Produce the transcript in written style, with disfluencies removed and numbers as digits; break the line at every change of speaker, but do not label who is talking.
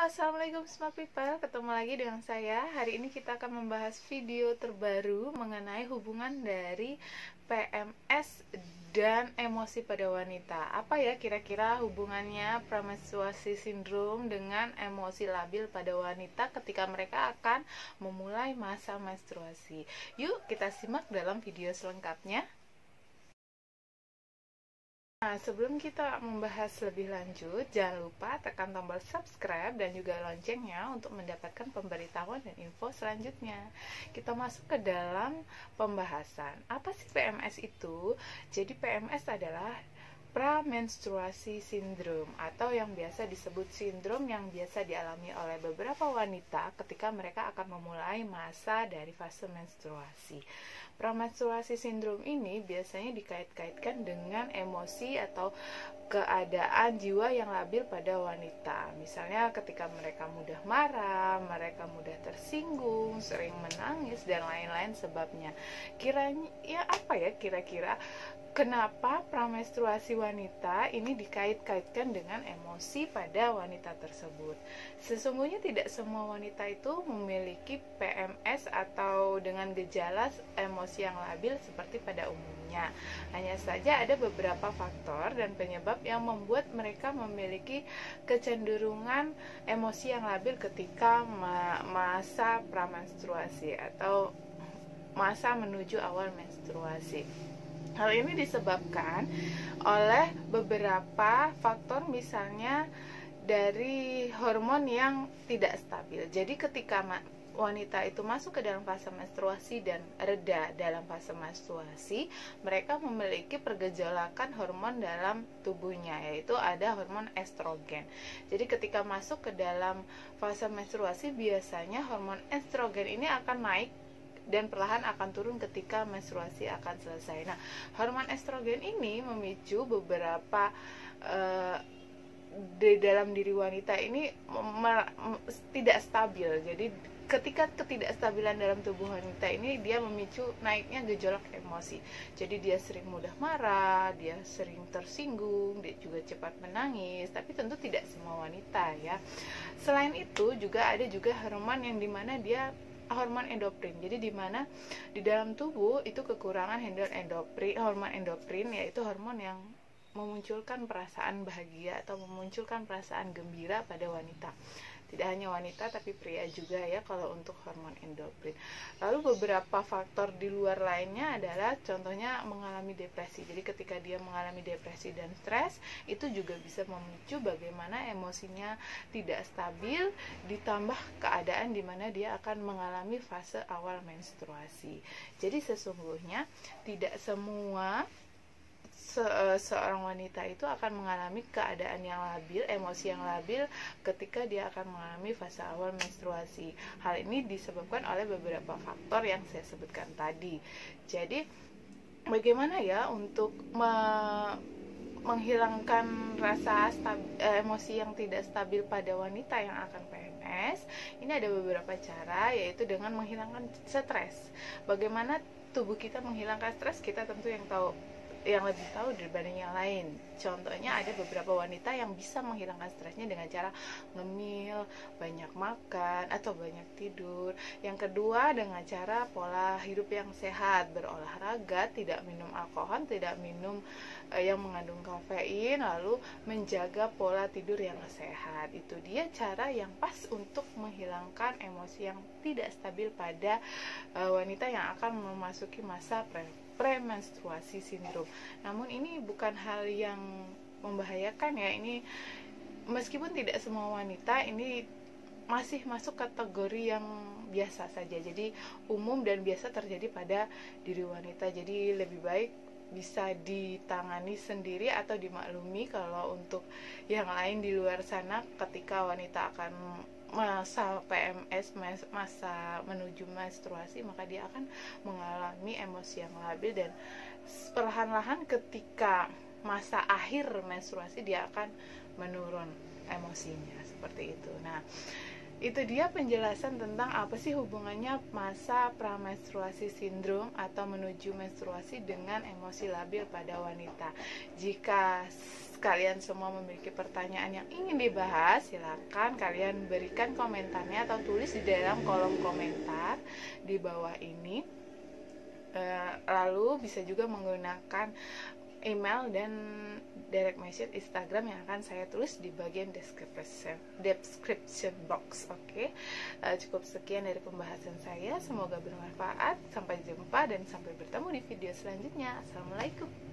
Assalamualaikum smart people, ketemu lagi dengan saya. Hari ini kita akan membahas video terbaru mengenai hubungan dari PMS dan emosi pada wanita. Apa ya kira-kira hubungannya premenstruasi sindrom dengan emosi labil pada wanita ketika mereka akan memulai masa menstruasi? Yuk kita simak dalam video selengkapnya. Nah, sebelum kita membahas lebih lanjut, jangan lupa tekan tombol subscribe dan juga loncengnya untuk mendapatkan pemberitahuan dan info selanjutnya. Kita masuk ke dalam pembahasan. Apa sih PMS itu? Jadi PMS adalah pramenstruasi sindrom atau yang biasa disebut sindrom yang biasa dialami oleh beberapa wanita ketika mereka akan memulai masa dari fase menstruasi. Pramenstruasi sindrom ini biasanya dikait-kaitkan dengan emosi atau keadaan jiwa yang labil pada wanita. Misalnya ketika mereka mudah marah, mereka mudah tersinggung, sering menangis, dan lain-lain sebabnya. Kira-kira kenapa pramenstruasi wanita ini dikait-kaitkan dengan emosi pada wanita tersebut? Sesungguhnya tidak semua wanita itu memiliki PMS atau dengan gejala emosi yang labil seperti pada umumnya. Hanya saja ada beberapa faktor dan penyebab yang membuat mereka memiliki kecenderungan emosi yang labil ketika masa pramenstruasi atau masa menuju awal menstruasi. Hal ini disebabkan oleh beberapa faktor, misalnya dari hormon yang tidak stabil. Jadi ketika wanita itu masuk ke dalam fase menstruasi dan reda dalam fase menstruasi, mereka memiliki pergejolakan hormon dalam tubuhnya, yaitu ada hormon estrogen. Jadi ketika masuk ke dalam fase menstruasi, biasanya hormon estrogen ini akan naik dan perlahan akan turun ketika menstruasi akan selesai. Nah, hormon estrogen ini memicu beberapa di dalam diri wanita ini tidak stabil. Jadi ketika ketidakstabilan dalam tubuh wanita ini, dia memicu naiknya gejolak emosi. Jadi dia sering mudah marah, dia sering tersinggung, dia juga cepat menangis. Tapi tentu tidak semua wanita ya. Selain itu juga ada hormon yang dimana dia hormon endoprin. Jadi di mana di dalam tubuh itu kekurangan hormon endoprin, yaitu hormon yang memunculkan perasaan bahagia atau memunculkan perasaan gembira pada wanita. Tidak hanya wanita tapi pria juga ya kalau untuk hormon endoprin. Lalu beberapa faktor di luar lainnya adalah contohnya mengalami depresi. Jadi ketika dia mengalami depresi dan stres, itu juga bisa memicu bagaimana emosinya tidak stabil, ditambah keadaan di mana dia akan mengalami fase awal menstruasi. Jadi sesungguhnya tidak semua seorang wanita itu akan mengalami keadaan yang labil, emosi yang labil ketika dia akan mengalami fase awal menstruasi. Hal ini disebabkan oleh beberapa faktor yang saya sebutkan tadi. Jadi bagaimana ya untuk menghilangkan rasa emosi yang tidak stabil pada wanita yang akan PMS? Ini ada beberapa cara, yaitu dengan menghilangkan stres. Bagaimana tubuh kita menghilangkan stres, kita tentu yang lebih tahu dibanding yang lain. Contohnya ada beberapa wanita yang bisa menghilangkan stresnya dengan cara ngemil, banyak makan, atau banyak tidur. Yang kedua dengan cara pola hidup yang sehat, berolahraga, tidak minum alkohol, tidak minum yang mengandung kafein, lalu menjaga pola tidur yang sehat. Itu dia cara yang pas untuk menghilangkan emosi yang tidak stabil pada wanita yang akan memasuki masa premenstruasi sindrom. Namun ini bukan hal yang membahayakan ya. Ini meskipun tidak semua wanita, ini masih masuk kategori yang biasa saja. Jadi umum dan biasa terjadi pada diri wanita. Jadi lebih baik bisa ditangani sendiri atau dimaklumi. Kalau untuk yang lain di luar sana, ketika wanita akan masa PMS, masa menuju menstruasi, maka dia akan mengalami emosi yang labil, dan perlahan-lahan ketika masa akhir menstruasi dia akan menurun emosinya, seperti itu. Nah, itu dia penjelasan tentang apa sih hubungannya masa pramenstruasi sindrom atau menuju menstruasi dengan emosi labil pada wanita. Jika kalian semua memiliki pertanyaan yang ingin dibahas, silakan kalian berikan komentarnya atau tulis di dalam kolom komentar di bawah ini. Lalu bisa juga menggunakan email dan direct message Instagram yang akan saya tulis di bagian description box. Oke. Cukup sekian dari pembahasan saya, semoga bermanfaat. Sampai jumpa dan sampai bertemu di video selanjutnya. Assalamualaikum.